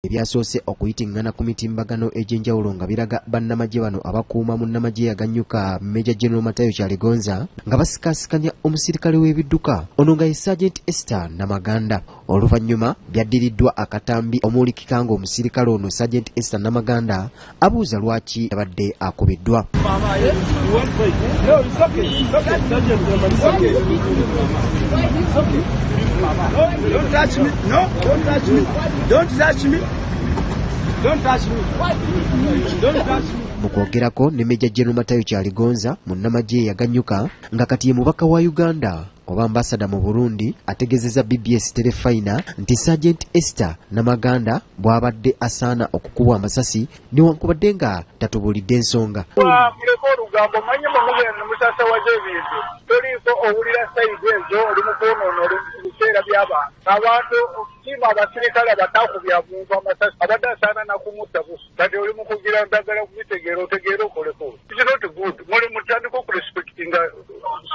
ebyasoose okuyitingana ku mitimbagano egy'enjawulo nga biraga bannamagye bano abakuuma munnamagye yaganyuka Major General Matayo Kyaligonza nga basikaasikanya omusirikale w'ebidduka ono nga ye Sergeant Esther Namaganda. Oluvannyuma byaddiriddwa akatambi omuwulikika ng'omusirikale ono Sergeant Esther Namaganda abuuza lwaki yabadde akubiddwa. Don't touch me. No, don't touch me. Don't touch me. Don't touch me. Don't touch me. Mukwogerako ne Major General Matayo Kyaligonza munnamagye yaganyuka nga kati ye mubaka wa Uganda oba ambassador mu Burundi ategezeza BBS Telefina nti Sergeant Esther Namaganda bw'abadde asaana okukubwa amasasi newankubadde nga tatubulidde ensonga. Muleko olugambo manye mugenda musasa waje ebintu toliko owulira sayidi ezo oli mu kwonoona oli mu biseera by'abantu abantu okukima abasirikale abatakubya muntu amasasi abadde asaana nakumutta busu kati oli mu kugira ndagala kubitegeera otegeera okoleko. It's not good. Muli mutandika okurespecting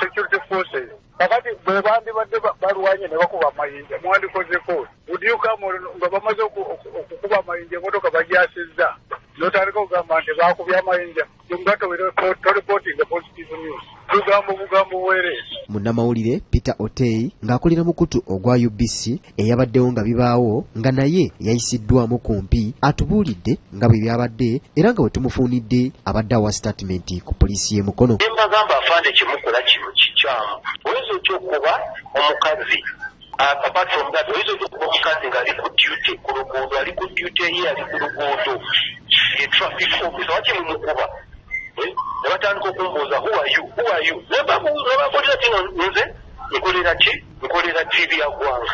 security forces. Kakati bwe bandibadde balwanye ne bakuba amayinja mwandikozeko budyuka nga bamaze okukuba amayinja emotoka bagyasizza notandika okugamba nti bakubya amayinja toripootinga positive news bugambo bwereesi. Munnamawulire Peter Otey ng'akolera mukutu ogwa UBC eyabaddewo nga bibaawo nga naye yayisiddwamu kumpi atubuulidde nga bwe byabadde era nga bwe tumufuunidde abadde awa statement ku poliisi y'e Mukono. Mbagamba afande kimukola kino kikyamu oyinza okyokuba omukazi apart from that oyinza okyokuba omukazi ng'ali ku duty ku luguudo ali ku duty ye ali ku luguudo ye traffic officer waki mumukuba ne batandika okumbuuza who are you nebakolera kino nze nkolera TV ya ggwanga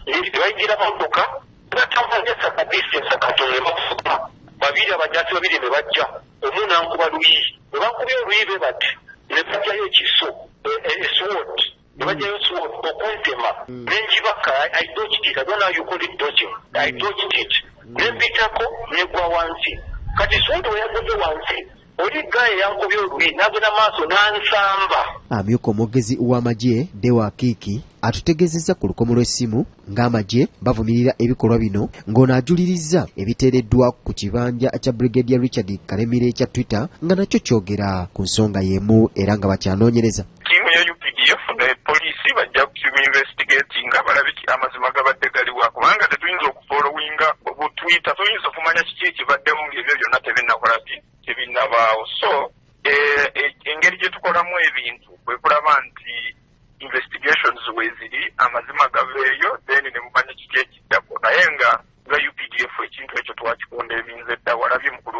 tebayingira motoka batambulesa ka distance akatono ne bakufuka babiri abajasi babiri ne bajja omu nankuba luyi ne bankubya oluyi be bati ne bajjayo ekiso sword ne bajjayo sword okuntema ne njibaka I dodged it. I don't know how you call it dodging. I dodged it ne mbitako negwa wansi kati sword weyagudde wansi oli gaye yankubya oluyi nagenda maaso nansamba. Amyuka omwogezi w'amagye Dewa Kiki atutegezezza ku lukomo lw'essimu ng'amagye bavumirira ebikolwa bino ng'ono ajulirizza ebiteereddwa ku kibanja kya Brigadier Richard Karemire ekya Twitter nga nakyo kyogera ku nsonga y'emu era nga bakyanoonyereza. Ttiimu ya UPDF ne poliisi bajja kuinvestigatinga balabiki amazima gabadde galiwa kubanga tetuyinza okufolowinga obutwitter tuyinza okumanya kiki ekibaddewo ng'ebyo byonna tebinnabaawo. So engeri gye tukolamu ebintu bwe kulaba nti investigations weziri amazima gaveeyo then ne mumanya kiki ekiddako naye nga UPDF ekintu ekyo twakikonda eminze dda walabye mukulu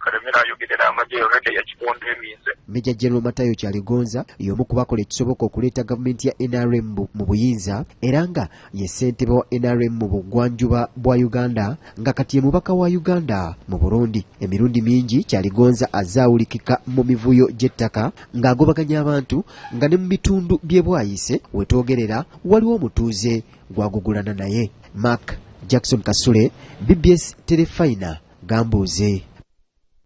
Karemera ayogerera amagye already yakikonda eminze. Major General Matayo Kyaligonza y'omu ku bakola ekisoboka okuleeta gavumenti ya NRM mu buyinza era nga ye ssentebe wa NRM mu bugwanjuba bwa Uganda nga kati ye mubaka wa Uganda mu Burundi. Emirundi mingi Kyaligonza azaawulikika mu mivuyo gy'ettaka ng'agobaganya abantu nga ne mu bitundu bye bwayise wetwogerera waliwo omutuuze gwagugulana naye. Mark Jackson Kasule, BBS Telefina, Gambuze.